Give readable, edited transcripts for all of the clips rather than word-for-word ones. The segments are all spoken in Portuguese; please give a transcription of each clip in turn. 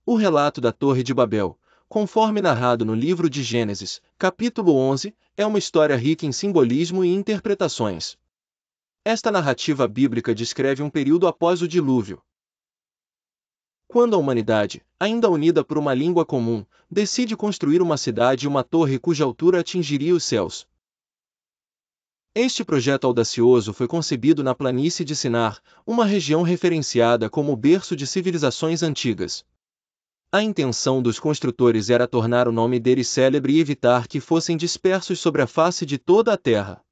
O relato da Torre de Babel, conforme narrado no livro de Gênesis, capítulo 11, é uma história rica em simbolismo e interpretações. Esta narrativa bíblica descreve um período após o dilúvio, quando a humanidade, ainda unida por uma língua comum, decide construir uma cidade e uma torre cuja altura atingiria os céus. Este projeto audacioso foi concebido na planície de Sinar, uma região referenciada como o berço de civilizações antigas. A intenção dos construtores era tornar o nome deles célebre e evitar que fossem dispersos sobre a face de toda a terra.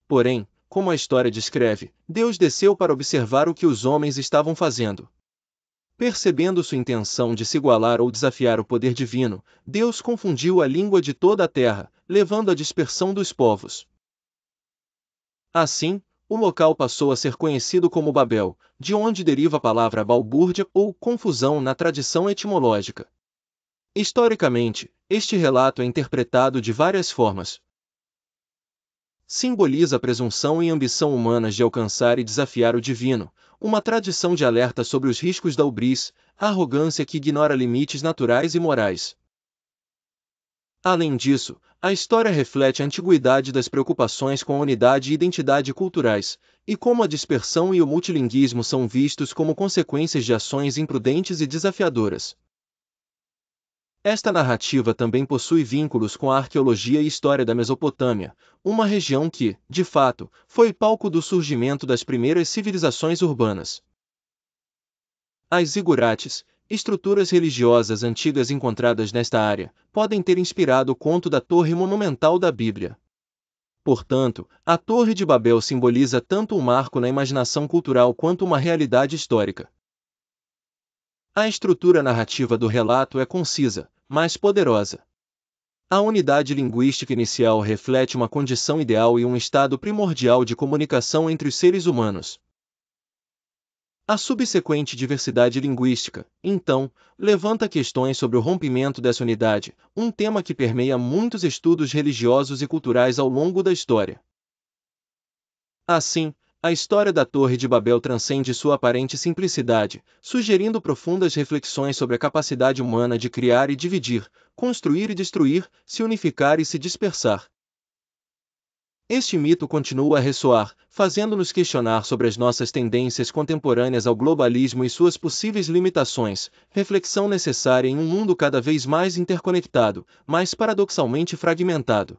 Porém, como a história descreve, Deus desceu para observar o que os homens estavam fazendo. Percebendo sua intenção de se igualar ou desafiar o poder divino, Deus confundiu a língua de toda a terra, levando à dispersão dos povos. Assim, o local passou a ser conhecido como Babel, de onde deriva a palavra balbúrdia ou confusão na tradição etimológica. Historicamente, este relato é interpretado de várias formas. Simboliza a presunção e ambição humanas de alcançar e desafiar o divino, uma tradição de alerta sobre os riscos da ubris, a arrogância que ignora limites naturais e morais. Além disso, a história reflete a antiguidade das preocupações com a unidade e identidade culturais, e como a dispersão e o multilinguismo são vistos como consequências de ações imprudentes e desafiadoras. Esta narrativa também possui vínculos com a arqueologia e história da Mesopotâmia, uma região que, de fato, foi palco do surgimento das primeiras civilizações urbanas. As zigurates, estruturas religiosas antigas encontradas nesta área, podem ter inspirado o conto da Torre Monumental da Bíblia. Portanto, a Torre de Babel simboliza tanto um marco na imaginação cultural quanto uma realidade histórica. A estrutura narrativa do relato é concisa, mas poderosa. A unidade linguística inicial reflete uma condição ideal e um estado primordial de comunicação entre os seres humanos. A subsequente diversidade linguística, então, levanta questões sobre o rompimento dessa unidade, um tema que permeia muitos estudos religiosos e culturais ao longo da história. Assim, a história da Torre de Babel transcende sua aparente simplicidade, sugerindo profundas reflexões sobre a capacidade humana de criar e dividir, construir e destruir, se unificar e se dispersar. Este mito continua a ressoar, fazendo-nos questionar sobre as nossas tendências contemporâneas ao globalismo e suas possíveis limitações, reflexão necessária em um mundo cada vez mais interconectado, mas paradoxalmente fragmentado.